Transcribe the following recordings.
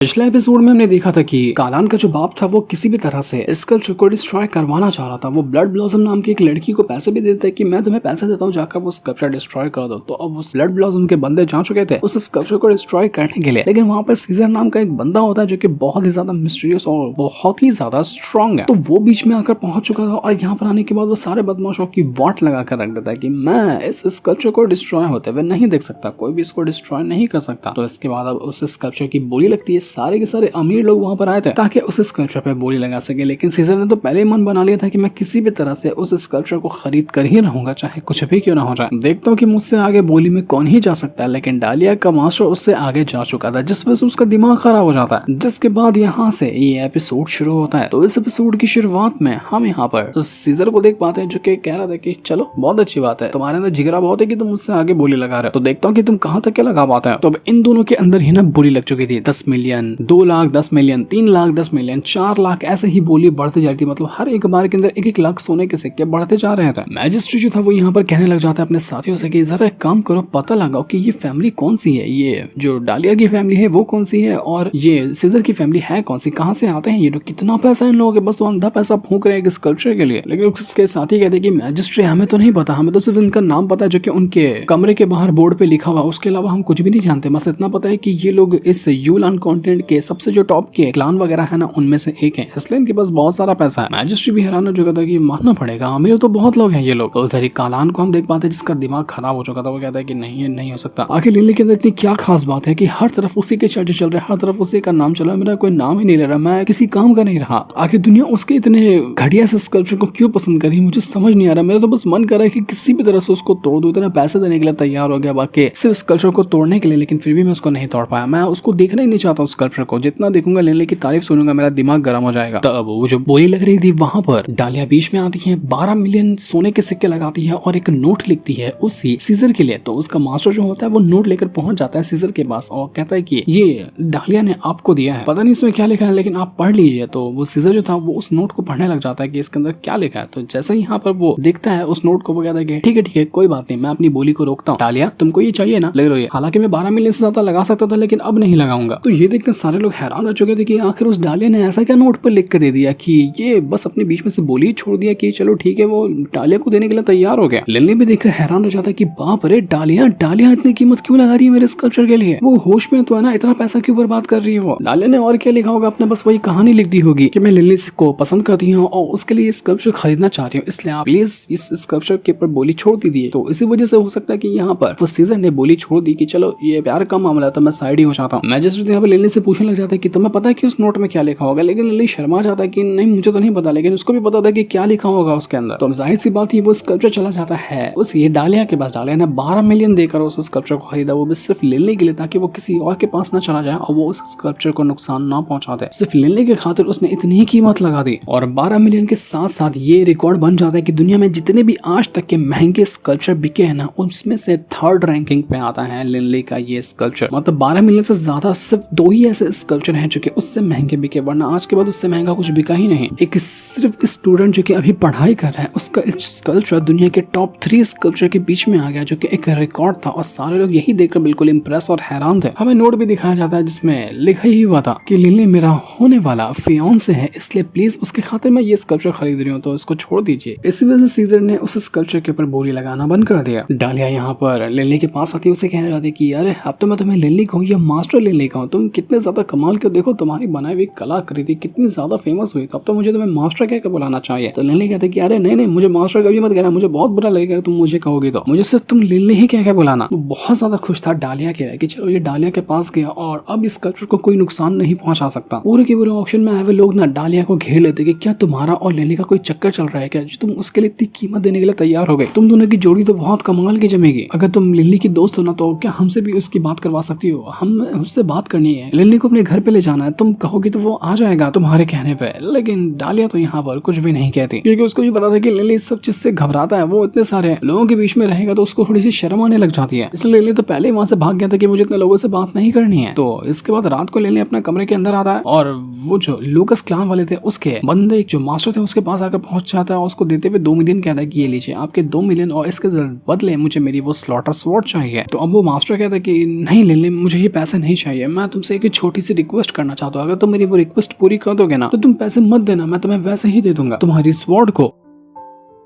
पिछले एपिसोड में हमने देखा था कि कालान का जो बाप था वो किसी भी तरह से इस कल्चर को डिस्ट्रॉय करवाना चाह रहा था। वो ब्लड ब्लॉसम नाम की एक लड़की को पैसे भी देता है कि मैं तुम्हें पैसे देता हूँ, जाकर वो स्कल्पचर डिस्ट्रॉय कर दो। तो अब उस ब्लड ब्लॉसम के बंदे जा चुके थे उस स्कल्पचर को डिस्ट्रॉय करने के लिए, लेकिन वहां पर सीजर नाम का एक बंदा होता है जो कि बहुत ही ज्यादा मिस्टीरियस और बहुत ही ज्यादा स्ट्रॉन्ग है। तो वो बीच में आकर पहुंच चुका था और यहाँ पर आने के बाद वो सारे बदमाशों की वाट लगा कर रख देता है कि मैं इस स्कल्पचर को डिस्ट्रॉय होते हुए नहीं देख सकता, कोई भी इसको डिस्ट्रॉय नहीं कर सकता। तो इसके बाद अब उस स्कल्पचर की बोली लगती है। सारे के सारे अमीर लोग वहां पर आए थे ताकि उस स्कल्पचर पे बोली लगा सके, लेकिन सीजर ने तो पहले ही मन बना लिया था कि मैं किसी भी तरह से उस स्कल्पचर को खरीद कर ही रहूंगा, चाहे कुछ भी क्यों ना हो जाए। देखता हूँ कि मुझसे आगे बोली में कौन ही जा सकता है, लेकिन डालिया का मास्टर उससे आगे जा चुका था, जिस वजह से उसका दिमाग खराब हो जाता है। जिसके बाद यहाँ से ये एपिसोड शुरू होता है। तो इस एपिसोड की शुरुआत में हम यहाँ पर तो सीजर को देख पाते हैं जो कि कह रहा था कि चलो बहुत अच्छी बात है, तुम्हारे अंदर जिगरा बहुत है कि तुम मुझसे आगे बोली लगा रहे हो, तो देखता हूँ कि तुम कहाँ तक क्या लगा पाते हो। तो अब इन दोनों के अंदर ही ना बोली लग चुकी थी। 10 million, 2 lakh 10 million, 3 lakh 10 million, 4 lakh, ऐसे ही बोली बढ़ते जा रही थी। मतलब हर एक बार के अंदर 1-1 लाख सोने के सिक्के बढ़ते जा रहे थे। मैजिस्ट्रेट जो था वो यहाँ पर कहने लग जाता है अपने साथियों से कि जरा एक काम करो, पता लगाओ कि ये फैमिली कौन सी है, ये जो डालिया की फैमिली है वो कौन सी है और ये सीजर की फैमिली है कौन सी, कहाँ से आते हैं ये लोग, कितना पैसा इन लोगों के, बस तो अंधा पैसा फूंक रहे हैं इस कल्चर के लिए। लेकिन उसके साथी कहते हैं कि मैजिस्ट्रेट हमें तो नहीं पता, हमें तो सिर्फ इनका नाम पता है जो कि उनके कमरे के बाहर बोर्ड पे लिखा हुआ, उसके अलावा हम कुछ भी नहीं जानते। बस इतना पता है कि ये लोग इस यूलान कॉन्टिनेंट के सबसे जो टॉप के क्लान वगैरह है ना उनमें से एक है, इसलिए इनके पास बहुत सारा पैसा है। मैजिस्ट्रेट भी हैरान हो चुका था कि मानना पड़ेगा, अमीर तो बहुत लोग हैं ये लोग। उधर ही कालान को हम देख पाते हैं जिसका दिमाग खराब हो चुका था। वो कहता है कि नहीं, ये नहीं हो सकता। आखिर लिली के अंदर इतनी क्या खास बात है कि हर तरफ उसी के चर्चे चल रहे हैं, हर तरफ उसी का नाम चल रहा है, मेरा कोई नाम ही नहीं ले रहा, मैं किसी काम का नहीं रहा। आखिर दुनिया उसके इतने घटिया से स्कल्पचर को क्यों पसंद करी, मुझे समझ नहीं आ रहा। मेरा तो बस मन कर रहा है कि किसी भी तरह से उसको तोड़ दूं। इतना पैसे देने के लिए तैयार हो गया बाकी सिर्फ स्कल्पचर को तोड़ने के लिए, लेकिन फिर भी मैं उसको नहीं तोड़ पाया। मैं उसको देखना ही नहीं चाहता उस स्कल्पचर को। जितना देखूंगा लिली की तारीफ सुनूंगा मेरा दिमाग गर्म हो जाएगा। तब वो जो बोली लग रही थी वहां पर डालिया बीच में आती है, 12 मिलियन सोने के सिक्के लगाती है और एक नोट लिखती है उसी सीजर के लिए। तो उसका मास्टर जो होता है वो नोट लेकर पहुंच जाता है सीजर के पास और कहता है कि ये डालिया ने आपको दिया है, पता नहीं इसमें क्या लिखा है लेकिन आप पढ़ लीजिए। तो वो सीजर जो था वो उस नोट को पढ़ने लग जाता है कि इसके अंदर क्या लिखा है। तो जैसे ही यहाँ पर वो देखता है उस नोट को, वो कहता है कि ठीक है कोई बात नहीं, मैं अपनी बोली को रोकता हूँ। डालिया तुमको ये चाहिए ना, ले लो ये। हालांकि मैं 12 मिलियन से ज्यादा लगा सकता था लेकिन अब नहीं लगाऊंगा। तो ये देखकर सारे लोग हैरान रह चुके थे कि आखिर उस डालिया ने ऐसा क्या नोट पर लिख कर दे दिया कि ये बस अपने बीच में से बोली छोड़ दिया कि चलो ठीक है, वो डालिया को देने के लिए तैयार हो गया। लिली भी देखकर हैरान रह जाता है कि बाप रे, डालिया इतनी कीमत क्यों लगा रही है मेरे स्कल्पचर के लिए, वो होश में तो है ना, इतना पैसा क्यों बर्बाद कर रही है। वो डालिया ने और क्या लिखा होगा, अपने बस वही कहानी लिख दी होगी कि मैं लिली को पसंद करती हूँ और उसके लिए स्कल्पचर खरीदना चाह रही हूँ, इसलिए आप प्लीज इस स्कल्पचर के ऊपर बोली छोड़ दीजिए। तो इसी वजह से हो सकता है कि यहाँ पर वो सीजर ने बोली छोड़ दी कि चलो ये प्यार का मामला है तो मैं साइड ही हो जाता हूँ। मैजिस्ट्रेट यहाँ पर लिली से पूछने लग जाता है कि तुम्हें पता है कि उस नोट में क्या लिखा होगा, लेकिन लिली शर्मा जाता है कि नहीं मुझे तो नहीं पता, लेकिन उसको भी पता था कि क्या लिखा होगा उसके अंदर। तो जाहिर सी बात ही वो स्कल्पचर चला जाता है उस ये डालिया के पास। डालिया ने 12 मिलियन देकर उस स्कल्पचर को खरीदा, वो भी सिर्फ लिली के लिए, ताकि वो किसी और के पास ना चला जाए और वो उस स्कल्पचर को नुकसान ना पहुंचा दे। सिर्फ लिली के खातिर उसने इतनी ही कीमत लगा दी और 12 मिलियन के साथ साथ ये रिकॉर्ड बन जाता है कि दुनिया में जितने भी आज तक के महंगे स्कल्पचर बिके हैं ना, उसमें से 3rd रैंकिंग पे आता है लिली का ये स्कल्पचर। मतलब 12 मिलियन से ज्यादा सिर्फ 2 ही ऐसे स्कल्पचर हैं जो कि उससे महंगे बिके, वरना आज के बाद उससे महंगा कुछ बिका ही नहीं। एक सिर्फ स्टूडेंट जो कि अभी पढ़ाई कर रहा है उसका स्कल्पचर दुनिया के टॉप 3 स्कल्पचर के बीच में आ गया, जो कि एक रिकॉर्ड था और सारे लोग यही देखकर बिल्कुल इंप्रेस और हैरान थे। हमें नोट भी दिखाया जाता है जिसमें लिखा ही हुआ था कि लिली मेरा होने वाला फियांसे है, इसलिए प्लीज उसके खातिर मैं ये स्कल्पचर खरीद रही हूँ, तो इसको छोड़ दीजिए। इसी वजह से सीजर ने उस स्कल्पचर के ऊपर बोली लगाना बंद कर दिया। डालिया यहाँ पर लिली के पास आती है, उसे कहने लगी कि अरे अब तो मैं तुम्हें लिली कहूँ या मास्टर लिली कहूँ, तुम कितने ज्यादा कमाल के, देखो तुम्हारी बनाई हुई कलाकृति कितनी ज्यादा फेमस हुई, तो अब तो मुझे तुम्हें मास्टर कह के बुलाना चाहिए। तो लिली कहते कि अरे नहीं मुझे मास्टर कभी मत कहना, मुझे बहुत बुरा लगेगा तुम मुझे कहोगे, तो मुझे सिर्फ तुम लिली ही कह के बुलाना। तो बहुत ज्यादा खुश था डालिया के कि चलो ये डालिया के पास गया और अब इस स्कल्पचर को कोई नुकसान नहीं पहुंचा सकता। पूरे के पूरे ऑक्शन में आए हुए लोग ना डालिया को घेर लेते कि क्या तुम्हारा और लिली का कोई चक्कर चल रहा है क्या, तुम उसके लिए इतनी कीमत देने के लिए तैयार हो गए, तुम दोनों की जोड़ी तो बहुत कमाल की जमेगी। अगर तुम लिली की दोस्त हो ना तो क्या हमसे भी उसकी बात करवा सकती हो, हम उससे बात करनी है, लिली को अपने घर पे ले जाना है, तुम कहोगे तो वो आ जाएगा तुम्हारे कहने पे। लेकिन डालिया तो यहाँ पर कुछ भी नहीं कहती क्योंकि उसको भी पता था कि लिली इस सब चीज से घबराता है, वो इतने सारे लोगों के बीच में रहेगा तो उसको थोड़ी सी शर्म आने लग जाती है, इसलिए लिली तो पहले ही वहां से भाग गया था कि मुझे इतने लोगों से बात नहीं करनी है। तो इसके बाद रात को लिली अपने कमरे के अंदर आता है और वो जो लूकस क्लान वाले थे उसके बंदे जो मास्टर थे उसके पास आकर पहुंच जाता है और उसको देते हुए 2 मिलियन कहता है कि ये लीजिए आपके 2 मिलियन और इसके बदले मुझे मेरी वो स्लॉटर स्वॉर्ड चाहिए। तो अब वो मास्टर कहता है कि नहीं लिली मुझे ये पैसे नहीं चाहिए, मैं तुमसे एक छोटी सी रिक्वेस्ट करना चाहता हूँ, अगर तुम मेरी वो रिक्वेस्ट पूरी कर दोगे ना तो तुम पैसे मत देना, मैं तुम्हें वैसे ही दे दूंगा तुम्हारी स्वॉर्ड को।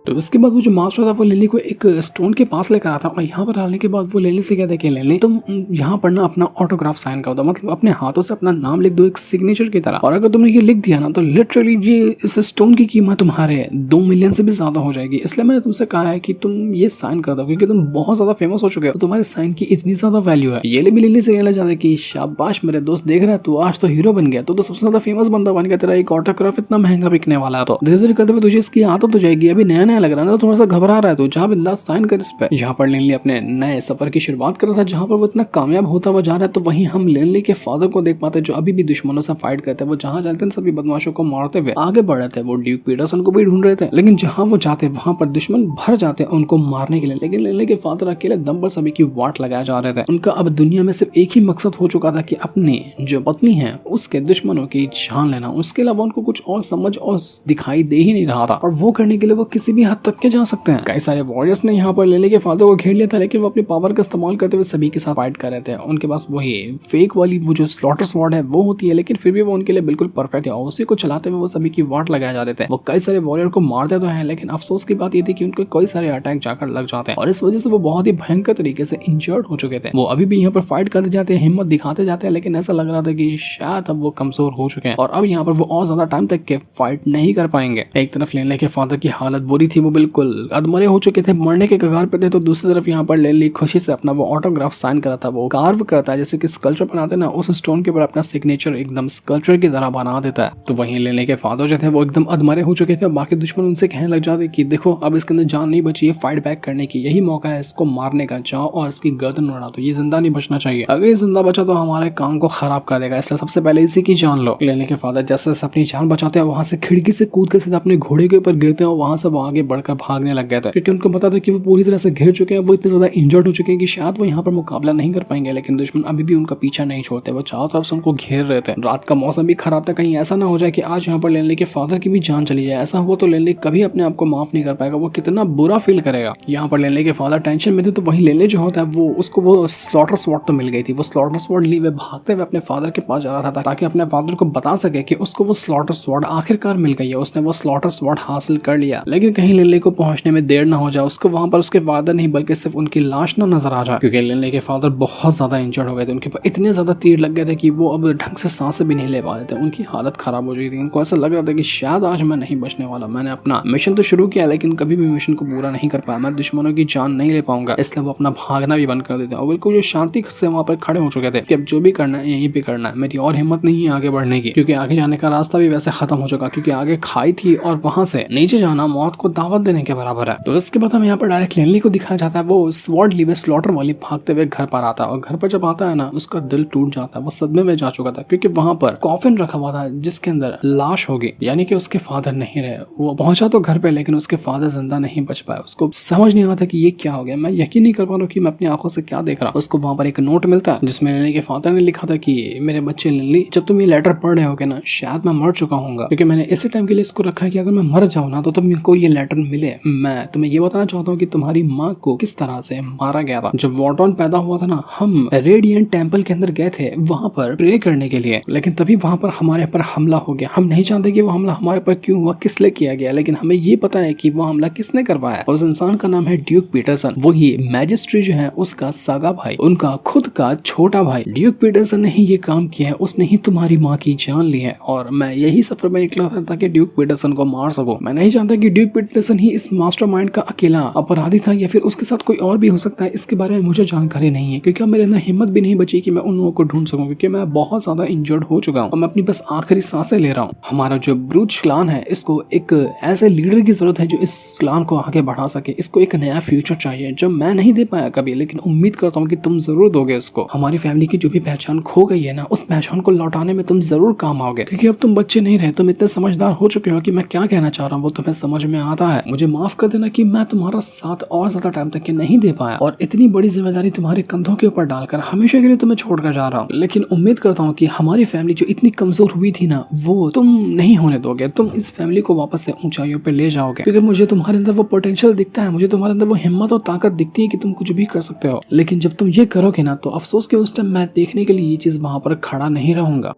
तो उसके बाद वो जो मास्टर था वो लिली को एक स्टोन के पास लेकर आता और यहाँ पर आने के बाद वो लिली से कहता है कि लिली तुम यहाँ पर ना अपना ऑटोग्राफ साइन कर दो, मतलब अपने हाथों से अपना नाम लिख दो एक सिग्नेचर की तरह, और अगर तुमने ये लिख दिया ना तो लिटरली ये इस स्टोन की कीमत तुम्हारे 2 मिलियन से भी ज्यादा हो जाएगी। इसलिए मैंने तुमसे कहा है कि तुम ये साइन कर दो क्योंकि तुम बहुत ज्यादा फेमस हो चुके हो, तुम्हारे साइन की इतनी ज्यादा वैल्यू है। ये भी लिली से कहना चाहता है कि शाबाश मेरे दोस्त, देख रहा है तू आज तो हीरो बन गया, तो सबसे ज्यादा फेमस बंदा बन गया, तेरा एक ऑटोग्राफ इतना महंगा बिकने वाला है, तो धीरे धीरे करते हुए तुझे इसकी आदत हो जाएगी। अभी नया नया लग रहा है ना, थोड़ा सा घबरा रहा है तो जहाँ बिंदास साइन कर इस पे। यहाँ पर लिनली अपने नए सफर की शुरुआत कर रहा था जहाँ पर वो इतना कामयाब होता हुआ जा रहा है। तो वहीं हम लिनली के फादर को देख पाते हैं जो अभी भी दुश्मनों से फाइट करते हैं। वो जहाँ चलते हैं सभी बदमाशों को मारते हुए आगे बढ़ रहे थे। वो ड्यूक पीटरसन को भी ढूंढ रहे थे, लेकिन जहाँ वो जाते वहां पर दुश्मन भर जाते उनको मारने के लिए। लेकिन लिनली के फादर अकेले दम पर सभी की वाट लगाए जा रहे थे। उनका अब दुनिया में सिर्फ एक ही मकसद हो चुका था कि अपनी जो पत्नी है उसके दुश्मनों की जान लेना। उसके अलावा उनको कुछ और समझ और दिखाई दे ही नहीं रहा था, और वो करने के लिए वो किसी भी हद तक के जा सकते हैं। कई सारे वॉरियर्स ने यहाँ पर लिली के फादर को घेर लिया था, लेकिन वो अपनी पावर का इस्तेमाल करते हुए सभी के साथ फाइट कर रहे थे। उनके पास वही फेक वाली वो जो स्लॉटर स्वॉर्ड है वो होती है, लेकिन फिर भी वो उनके लिए बिल्कुल परफेक्ट है, और उसी को चलाते हुए वो सभी की वाट लगाए जा रहे थे। वो कई सारे वॉरियर को मारते तो हैं, लेकिन अफसोस की बात ये थी कि उनको कई सारे अटैक जाकर लग जाते हैं, और इस वजह से वो बहुत ही भयंकर तरीके से इंजर्ड हो चुके थे। वो अभी भी यहाँ पर फाइट करते जाते हैं, हिम्मत दिखाते जाते हैं, लेकिन ऐसा लग रहा था कि शायद अब वो कमजोर हो चुके हैं और अब यहाँ पर वो और ज्यादा टाइम तक के फाइट नहीं कर पाएंगे। एक तरफ लिली के फादर की हालत बुरी थी, वो बिल्कुल अधमरे हो चुके थे, मरने के कगार पे थे। तो दूसरी तरफ यहाँ पर लिली खुशी से अपना वो ऑटोग्राफ साइन करा था। वो कार्व करता है जैसे कि स्कल्पचर बनाते ना, उस स्टोन के ऊपर अपना सिग्नेचर एकदम स्कल्पचर की तरह बना देता है। तो वहीं लिली के फादर जो थे वो एकदम अधमरे हो चुके थे, और बाकी दुश्मन उनसे कहने लग जाते कि देखो अब इसके अंदर जान नहीं बची है फाइट बैक करने की, यही मौका है इसको मारने का, जाओ और इसकी गर्दन उड़ा दो, ये जिंदा नहीं बचना चाहिए, अगर ये जिंदा बचा तो हमारे काम को खराब कर देगा, इसलिए सबसे पहले इसी की जान लो। लिली के फादर जैसे जैसे अपनी जान बचाते हैं वहां से खिड़की से कूद के सीधा अपने घोड़े के ऊपर गिरते हैं, और वहां से वो आगे बढ़कर भागने लग गए थे क्योंकि उनको पता था कि वो पूरी तरह से घिर चुके हैं, वो इतने ज्यादा इंजर्ड हो चुके हैं कि शायद वो यहाँ पर मुकाबला नहीं कर पाएंगे। लेकिन दुश्मन अभी भी उनका पीछा नहीं छोड़ते, वो चारों तरफ से उनको घेर रहे थे। रात का मौसम भी खराब था, कहीं ऐसा ना हो जाए कि आज यहाँ पर लिली के फादर की भी जान चली जाए। ऐसा हुआ तो लिली कभी अपने आप को माफ नहीं कर पाएगा, वो कितना बुरा फील करेगा। यहाँ पर लिली के फादर टेंशन में थे, तो वहीं लिली जो होता है वो उसको वो स्लॉटर स्वॉर्ड तो मिल गई थी। वो स्लॉटर स्वॉर्ड लिए भागते हुए अपने फादर के पास जा रहा था ताकि अपने फादर को बता सके कि उसको वो स्लॉटर स्वॉर्ड आखिरकार मिल गई है, उसने वो स्लॉटर स्वॉर्ड हासिल कर लिया। लेकिन कहीं लिली को पहुंचने में देर ना हो जाए, उसको वहां पर उसके फादर नहीं बल्कि सिर्फ उनकी लाश ना नजर आ जाए, क्योंकि लिली के फादर बहुत ज्यादा इंजर्ड हो गए थे। उनके ऊपर इतने ज्यादा तीर लग गए थे कि वो अब ढंग से सांस भी नहीं ले पा रहे थे, उनकी हालत खराब हो चुकी थी। उनको ऐसा लग रहा था कि शायद आज मैं नहीं बचने वाला, मैंने अपना मिशन तो शुरू किया लेकिन कभी भी मिशन को पूरा नहीं कर पाया, मैं दुश्मनों की जान नहीं ले पाऊंगा, इसलिए वो अपना भागना भी बंद कर देते हैं और बिल्कुल जो शांति से वहां पर खड़े हो चुके थे कि अब जो भी करना है यहीं पे करना है, मेरी और हिम्मत नहीं है आगे बढ़ने की, क्योंकि आगे जाने का रास्ता भी वैसे खत्म हो चुका, क्योंकि आगे खाई थी और वहां से नीचे जाना मौत को दावत देने के बराबर है। तो इसके बाद हम यहाँ पर डायरेक्ट लिली को दिखाया जाता है, वो स्वॉर्ड लिए स्लॉटर वाली भागते हुए घर पर आता है, और घर पर जब आता है ना उसका दिल टूट जाता है, वो सदमे में जा चुका था क्योंकि वहां पर कॉफिन रखा हुआ था जिसके अंदर लाश होगी, यानी कि उसके फादर नहीं रहे। वो पहुंचा तो घर पे लेकिन उसके फादर जिंदा नहीं बच पाए। उसको समझ नहीं आता कि ये क्या हो गया, मैं यकीन नहीं कर पा रहा हूँ कि मैं अपनी आंखों से क्या देख रहा हूँ। उसको वहां पर एक नोट मिलता है जिसमें लिली के फादर ने लिखा था कि मेरे बच्चे लिली, जब तुम ये लेटर पढ़ रहे होगे ना शायद मैं मर चुका हूँगा, क्योंकि मैंने इसी टाइम के लिए इसको रखा है कि अगर मैं मर जाऊँ ना तो तुमको ये लेटर मिले। मैं तुम्हें ये बताना चाहता हूँ कि तुम्हारी माँ को किस तरह से मारा गया था। जब वॉर्टन पैदा हुआ था ना, हम रेडियंट टेम्पल के अंदर गए थे वहां पर प्रे करने के लिए, लेकिन तभी वहां पर हमारे पर हमला हो गया। हम नहीं जानते कि वो हमला हमारे पर क्यों हुआ, किस लिए किया गया, लेकिन हमें ये पता है कि वो हमला किसने करवाया। उस इंसान का नाम है ड्यूक पीटरसन, वही मैजिस्ट्री जो है उसका सगा भाई, उनका खुद का छोटा भाई। ड्यूक पीटरसन ने ही ये काम किया है, उसने ही तुम्हारी माँ की जान ली है, और मैं यही सफर में निकला था ताकि ड्यूक पीटरसन को मार सकूं। मैं नहीं जानता कि ड्यूक पीटरसन ही इस मास्टरमाइंड का अकेला अपराधी था या फिर उसके साथ कोई और भी हो सकता है, इसके बारे में मुझे जानकारी नहीं है, क्योंकि अब मेरे अंदर हिम्मत भी नहीं बची कि मैं उन लोगों को ढूंढ सकूं, क्योंकि मैं बहुत ज्यादा इंजर्ड हो चुका हूं और मैं अपनी बस आखिरी सांसें ले रहा हूं। हमारा जो ब्रूच क्लान है इसको एक ऐसे लीडर की जरूरत है जो इस क्लान को आगे बढ़ा सके। इसको एक नया फ्यूचर चाहिए जो मैं नहीं दे पाया कभी, लेकिन उम्मीद करता हूँ कि तुम जरूर दोगे इसको। हमारी फैमिली की जो भी पहचान खो गई है ना, उस पहचान को लौटाने में तुम जरूर काम आओगे, क्योंकि अब तुम बच्चे नहीं रहे, तुम इतने समझदार हो चुके हो कि मैं क्या कहना चाह रहा हूँ वो तुम्हें समझ में आता पता है, मुझे माफ कर देना कि मैं तुम्हारा साथ और ज्यादा टाइम तक के नहीं दे पाया और इतनी बड़ी जिम्मेदारी तुम्हारे कंधों के ऊपर डालकर हमेशा के लिए तुम्हें छोड़कर जा रहा हूँ। लेकिन उम्मीद करता हूँ कि हमारी फैमिली जो इतनी कमजोर हुई थी ना, वो तुम नहीं होने दोगे। तुम इस फैमिली को वापस से ऊंचाइयों पे ले जाओगे, क्योंकि मुझे तुम्हारे अंदर वो पोटेंशियल दिखता है, मुझे तुम्हारे अंदर वो हिम्मत और ताकत दिखती है कि तुम कुछ भी कर सकते हो। लेकिन जब तुम ये करोगे ना, तो अफसोस के उस टाइम मैं देखने के लिए ये चीज वहां पर खड़ा नहीं रहूंगा।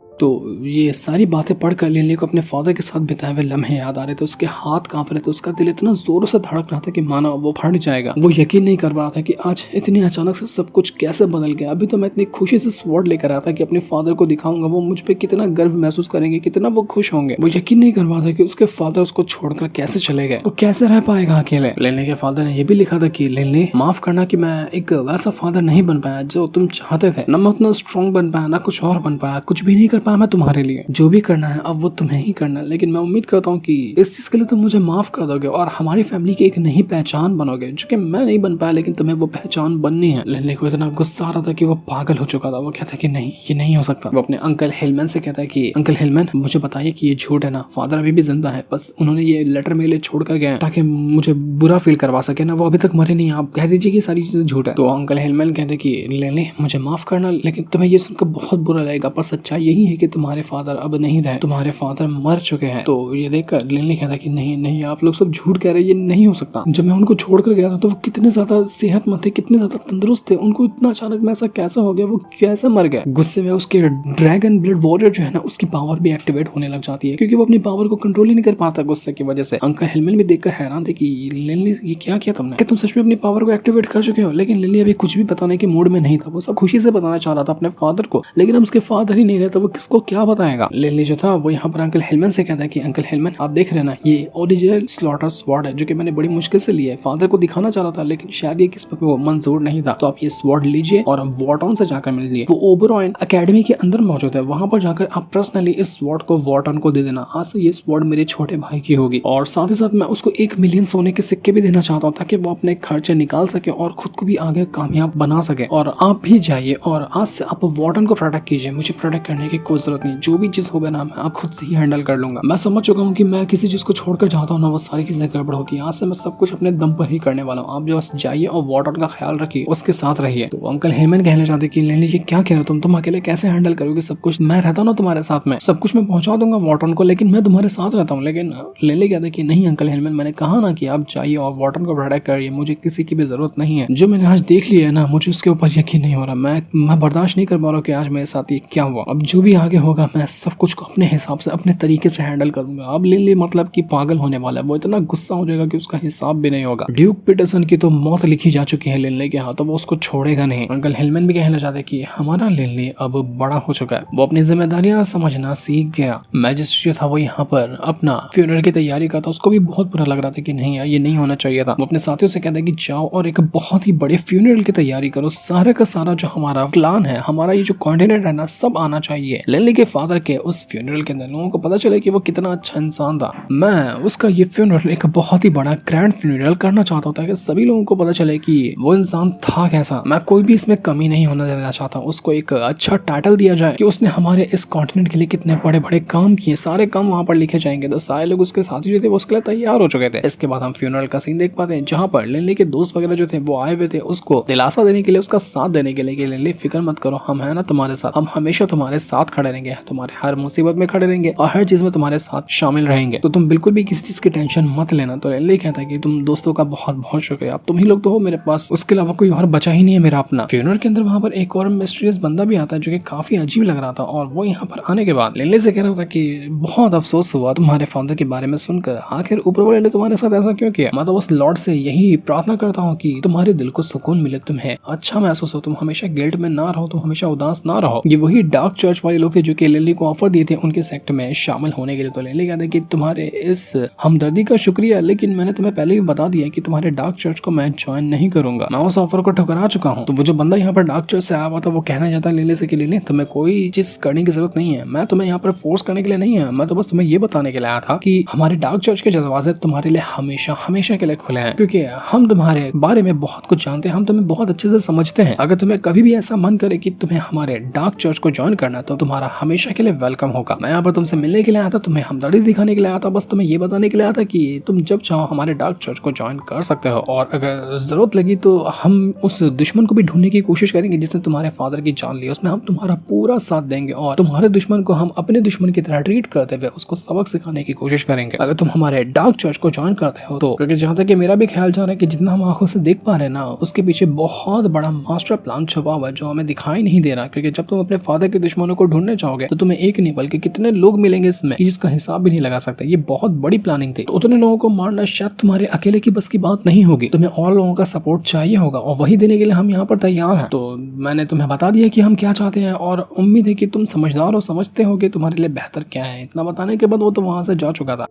तो ये सारी बातें पढ़कर लिली को अपने फादर के साथ बिताए हुए लम्हे याद आ रहे थे। उसके हाथ कांप रहे थे, उसका दिल इतना जोरों से धड़क रहा था कि मानो वो फट जाएगा। वो यकीन नहीं कर पा रहा था कि आज इतनी अचानक से सब कुछ कैसे बदल गया। अभी तो मैं इतनी खुशी से स्वॉर्ड लेकर आया था कि अपने फादर को दिखाऊंगा, वो मुझ पे कितना गर्व महसूस करेंगे, कितना वो खुश होंगे। वो यकीन नहीं कर पा था कि उसके फादर उसको छोड़कर कैसे चले गए, वो कैसे रह पाएगा अकेले। लिली के फादर ने यह भी लिखा था कि लिली, माफ करना कि मैं एक वैसा फादर नहीं बन पाया जो तुम चाहते थे। न मैं उतना स्ट्रॉन्ग बन पाया, ना कुछ और बन पाया, कुछ भी नहीं कर पाया मैं तुम्हारे लिए। जो भी करना है अब वो तुम्हें ही करना है। लेकिन मैं उम्मीद करता हूँ कि इस चीज के लिए तुम मुझे माफ कर दोगे और हमारी फैमिली की एक नई पहचान बनोगे, जो कि मैं नहीं बन पाया, लेकिन तुम्हें वो पहचान बननी है। लिली को इतना गुस्सा आ रहा था कि वो पागल हो चुका था। वो कहता है कि नहीं, ये नहीं हो सकता। वो अपने अंकल हिलमैन से कहता है कि अंकल हिलमैन, मुझे बताइए कि ये झूठ है ना, फादर अभी भी जिंदा है, बस उन्होंने ये लेटर मेरे लिए छोड़ कर गए ताकि मुझे बुरा फील करवा सके ना, वो अभी तक मरे नहीं, आप कह दीजिए कि सारी चीजें झूठ है। तो अंकल हिलमैन कहते कि लिली, मुझे माफ करना, लेकिन तुम्हें ये सुनकर बहुत बुरा लगेगा, पर सच्चाई यही है कि तुम्हारे फादर अब नहीं रहे, तुम्हारे फादर मर चुके हैं। तो ये देखकर लिली कहता कि नहीं नहीं, आप लोग सब झूठ कह रहे हैं, ये नहीं हो सकता। जब मैं उनको छोड़कर गया था तो वो कितने ज्यादा सेहतमंद थे, कितने ज्यादा तंदुरुस्त थे, उनको इतना अचानक में ऐसा कैसा हो गया, वो कैसे मर गए। गुस्से में उसके ड्रैगन ब्लड वॉरियर जो है ना, उसकी पावर भी एक्टिवेट होने लग जाती है, क्योंकि वो अपनी पावर को कंट्रोल ही नहीं कर पाता गुस्से की वजह से। अंकल हिलमैन भी देखकर हैरान थे कि लिली, ये क्या किया तुमने, क्या तुम सच में अपनी पावर को एक्टिवेट कर चुके हो। लेकिन लिली अभी कुछ भी बताने के मूड में नहीं था, वो सब खुशी से बताना चाह रहा था अपने फादर को, लेकिन अब उसके फादर ही नहीं रहता, वो किसको क्या बताएगा। लिली जो था वो यहाँ पर अंकल हिलमैन से कहता है कि अंकल हिलमैन, आप देख रहे हैं ना, ये ओरिजिनल स्लॉटर स्वॉर्ड है, जो कि मैंने बड़ी मुश्किल से लिया है, फादर को दिखाना चाह रहा था, लेकिन शायद ये किस पर वो मंजूर नहीं था। तो आप ये स्वॉर्ड लीजिए और वॉर्टन से जाकर मिल लीजिए, वो ओबरॉयन एकेडमी के अंदर मौजूद है, वहां पर जाकर आप पर्सनली इस स्वॉर्ड को वॉर्टन को दे देना। आज से ये स्वॉर्ड मेरे छोटे भाई की होगी, और साथ ही साथ मैं उसको 1 मिलियन सोने के सिक्के भी देना चाहता हूँ, ताकि वो अपने खर्चे निकाल सके और खुद को भी आगे कामयाब बना सके। और आप भी जाइए और आज से आप वॉर्टन को प्रोटेक्ट कीजिए, मुझे प्रोटेक्ट करने की कोई जरूरत नहीं, जो भी चीज होगा ना, मैं आप खुद से ही हैंडल कर लूंगा। मैं समझ चुका हूँ कि मैं किसी चीज को छोड़कर जाता हूँ ना, वो सारी चीजें गड़बड़ होती है। आज से मैं सब कुछ अपने दम पर ही करने वाला हूँ, आप जो बस जाइए और वॉर्टन का ख्याल रखिए, उसके साथ रहिए। तो अंकल हिलमैन कहना चाहते कि लिली, ये क्या कह रहे हो तुम अकेले कैसे हैंडल करोगे सब कुछ, मैं रहता हूँ तुम्हारे साथ में, सब कुछ मैं पहुंचा दूंगा वॉर्टन को, लेकिन मैं तुम्हारे साथ रहता हूँ। लेकिन लिली कहते कि नहीं अंकल हिलमैन, मैंने कहा ना कि आप जाइए और वॉर्टन को प्रोटेक्ट करिए, मुझे किसी की भी जरूरत नहीं है। जो मैंने आज देख लिया है ना, मुझे उसके ऊपर यकीन नहीं हो रहा, मैं बर्दाश्त नहीं कर पा रहा हूँ कि आज मेरे साथ ये क्या हुआ। अब जो भी आगे होगा मैं सब कुछ को अपने हिसाब से अपने तरीके से हैंडल करूंगा। अब लिली मतलब कि पागल होने वाला है, वो इतना गुस्सा हो जाएगा कि उसका हिसाब भी नहीं होगा। ड्यूक पीटरसन की तो मौत लिखी जा चुकी है लिली के हाथों, वो उसको छोड़ेगा नहीं। अंकल हिलमैन भी कहना चाहते कि हमारा लिली अब बड़ा हो चुका है, वो अपनी जिम्मेदारियां समझना सीख गया। मैजिस्ट्रेट जो था वो यहाँ पर अपना फ्यूनरल की तैयारी करता, उसको भी बहुत बुरा लग रहा था कि नहीं यार, ये नहीं होना चाहिए था। वो अपने साथियों से कहता है कि जाओ और एक बहुत ही बड़े फ्यूनरल की तैयारी करो, सारा का सारा जो हमारा प्लान है, हमारा ये जो कॉन्टिनेंट है ना, सब आना चाहिए। लिली के फादर के उस फ्यूनरल के अंदर लोगों को पता चले कि वो कितना अच्छा इंसान था। मैं उसका ये फ्यूनरल एक बहुत ही बड़ा ग्रैंड फ्यूनरल करना चाहता हूँ, ताकि सभी लोगों को पता चले कि वो इंसान था कैसा। मैं कोई भी इसमें कमी नहीं होने देना चाहता, उसको एक अच्छा टाइटल दिया जाए कि उसने हमारे इस कॉन्टिनेंट के लिए कितने बड़े बड़े काम किए, सारे काम वहाँ पर लिखे जाएंगे। तो सारे लोग उसके साथी जो थे वो उसके लिए तैयार हो चुके थे। इसके बाद हम फ्यूनरल का सीन देख पाते हैं, जहाँ पर लिली के दोस्त वगैरह जो थे वो आए हुए थे उसको दिलासा देने के लिए, उसका साथ देने के लिए कि लिली फिक्र मत करो, हम है ना तुम्हारे साथ, हम हमेशा तुम्हारे साथ खड़े रहेंगे, तुम्हारे हर मुसीबत में खड़े रहेंगे और हर चीज में तुम्हारे साथ शामिल रहेंगे, तो तुम बिल्कुल भी किसी चीज की टेंशन मत लेना। तो लिली कहता है कि तुम दोस्तों का बहुत बहुत शुक्रिया, अब तुम ही लोग तो हो मेरे पास, उसके अलावा कोई और बचा ही नहीं है मेरा अपना। फ्यूनरल के अंदर वहाँ पर एक और मिस्टीरियस बंदा भी आता है जो कि काफी अजीब लग रहा था, और वो यहाँ पर आने के बाद लिली से कह रहा था कि बहुत अफसोस हुआ तुम्हारे फादर के बारे में सुनकर, आखिर ऊपर वाले ने तुम्हारे साथ ऐसा क्यों किया। मैं तो बस लॉर्ड से यही प्रार्थना करता हूँ कि तुम्हारे दिल को सुकून मिले, तुम्हें अच्छा महसूस हो, तुम हमेशा गिल्ट में ना रहो, तुम हमेशा उदास ना रहो। ये वही डार्क चर्च वाले लोग थे जो कि लिली को ऑफर दिए थे उनके सेक्ट में शामिल होने के लिए। तो लिली कहते कि तुम्हारे इस हमदर्दी का शुक्रिया, लेकिन मैंने तुम्हें पहले ही बता दिया कि तुम्हारे डार्क चर्च को मैं ज्वाइन नहीं करूंगा, मैं उस ऑफर को ठुकरा चुका हूँ। तो वो जो बंदा यहाँ पर डार्क चर्च से आया हुआ था वो कहना चाहता लिली से कि लिली तुम्हें कोई चीज करने की जरूरत नहीं है, मैं तुम्हें यहाँ पर फोर्स करने के लिए नहीं है, मैं तो बस तुम्हें ये बताने के लिए आया था कि हमारे डार्क चर्च के दरवाजे तुम्हारे लिए हमेशा हमेशा के लिए खुले हैं, क्योंकि हम तुम्हारे बारे में बहुत कुछ जानते हैं, हम तुम्हें बहुत अच्छे से समझते हैं। अगर तुम्हें कभी भी ऐसा मन करे कि तुम्हें हमारे डार्क चर्च को ज्वाइन करना है तो तुम्हारा तुम्हारा हमेशा के लिए वेलकम होगा। मैं यहाँ पर तुमसे मिलने के लिए आया था, तुम्हें हमदर्दी दिखाने के लिए आया था, बस तुम्हें ये बताने के लिए आया था कि तुम जब चाहो हमारे डार्क चर्च को ज्वाइन कर सकते हो, और अगर जरूरत लगी तो हम उस दुश्मन को भी ढूंढने की कोशिश करेंगे जिसने तुम्हारे फादर की जान ली। उसमें हम तुम्हारा पूरा साथ देंगे और तुम्हारे दुश्मन को हम अपने दुश्मन की तरह ट्रीट करते हुए उसको सबक सिखाने की कोशिश करेंगे अगर तुम हमारे डार्क चर्च को ज्वाइन करते हो तो। क्योंकि जहाँ तक कि मेरा भी ख्याल जा रहा है कि जितना हम आंखों से देख पा रहे हैं ना, उसके पीछे बहुत बड़ा मास्टर प्लान छुपा हुआ है जो हमें दिखाई नहीं दे रहा। क्योंकि जब तुम अपने फादर के दुश्मनों को ढूंढने जाओगे तो तुम्हें एक नहीं बल्कि कितने लोग मिलेंगे इसमें जिसका हिसाब भी नहीं लगा सकते। ये बहुत बड़ी प्लानिंग थी, तो उतने लोगों को मारना शायद तुम्हारे अकेले की बस की बात नहीं होगी। तुम्हें और लोगों का सपोर्ट चाहिए होगा और वही देने के लिए हम यहाँ पर तैयार हैं। तो मैंने तुम्हें बता दिया कि हम क्या चाहते हैं और उम्मीद है कि तुम समझदार और समझते हो कि तुम्हारे लिए बेहतर क्या है। इतना बताने के बाद वो तो वहां से जा चुका था।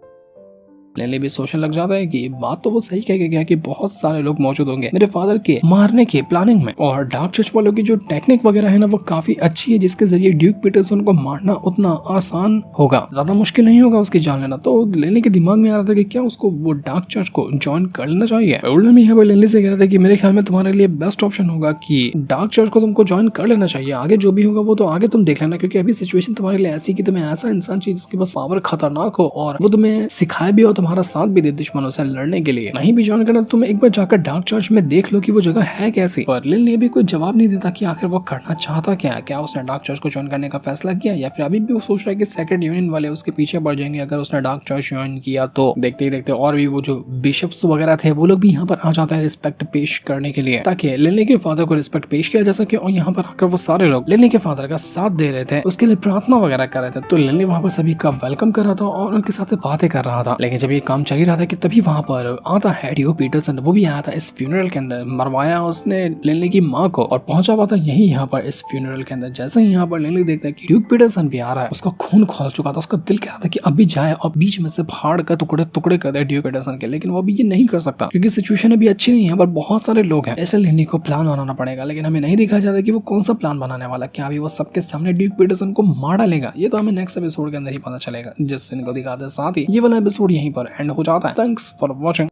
लेने भी सोचने लग जाता है कि बात तो वो सही कह के गया कि बहुत सारे लोग मौजूद होंगे मेरे फादर के मारने की प्लानिंग में, और डार्क चर्च वालों की जो टेक्निक वगैरह है ना वो काफी अच्छी है, जिसके जरिए ड्यूक पीटरसन को मारना उतना आसान होगा, ज्यादा मुश्किल नहीं होगा उसकी जान लेना। तो लेने के दिमाग में आ रहा था कि क्या उसको वो डार्क चर्च को ज्वाइन कर लेना चाहिए। लेने से कह रहा था कि मेरे ख्याल में तुम्हारे लिए बेस्ट ऑप्शन होगा कि डार्क चर्च को तुमको ज्वाइन कर लेना चाहिए। आगे जो भी होगा वो तो आगे तुम देख लेना, क्योंकि अभी सिचुएशन तुम्हारे लिए ऐसी कि तुम्हें ऐसा इंसान चाहिए जिसके पास पावर खतरनाक हो और वो तुम्हें सिखाए भी हो, तुम्हारा साथ भी दे दुश्मनों से लड़ने के लिए। नहीं भी ज्वाइन करना तुम एक बार जाकर डार्क चर्च में देख लो कि वो जगह है कैसी। पर लिन ने भी कोई जवाब नहीं देता कि आखिर वो करना चाहता क्या है। क्या उसने डार्क चर्च को ज्वाइन करने का फैसला किया या फिर अभी भी वो सोच रहा है कि सेक्रेट यूनियन वाले उसके पीछे पड़ जाएंगे अगर उसने डार्क चर्च ज्वाइन किया तो। देखते ही देखते और भी वो जो बिशप्स वगैरह थे वो लोग भी यहाँ पर आ जाता है रिस्पेक्ट पेश करने के लिए, ताकि लिन के फादर को रिस्पेक्ट पेश किया जा सके। और यहाँ पर आकर वो सारे लोग लिन के फादर का साथ दे रहे थे, उसके लिए प्रार्थना वगैरह कर रहे थे। तो लिन वहाँ पर सभी का वेलकम कर रहा था और उनके साथ बातें कर रहा था। लेकिन जब ये काम चल ही रहा था कि तभी वहाँ पर आता है ड्यूक पीटरसन। वो भी आया था इस फ्यूनरल के अंदर, मरवाया उसने लिनली की माँ को और पहुंचा हुआ था यही यहाँ पर इस फ्यूनरल के अंदर। जैसे ही यहाँ पर लिनली देखता है कि ड्यूक पीटरसन भी आ रहा है, उसका खून खोल चुका था, उसका दिल कह रहा था कि अभी जाए और बीच में से फाड़ कर टुकड़े टुकड़े कर दे ड्यूक पीटरसन के। लेकिन वो अभी ये नहीं कर सकता क्योंकि सिचुएशन अभी अच्छी नहीं है, यहाँ पर बहुत सारे लोग हैं। ऐसे लिनली को प्लान बनाना पड़ेगा, लेकिन हमें नहीं दिखाया जाता कि वो कौन सा प्लान बनाने वाला। क्या अभी वो सबके सामने ड्यूक पीटरसन को मार डालेगा? ये तो हमें नेक्स्ट एपिसोड के अंदर ही पता चलेगा, जिससे इनको दिखाते। साथ ही ये वाला एपिसोड यहीं पर एंड हो जाता है। Thanks for watching.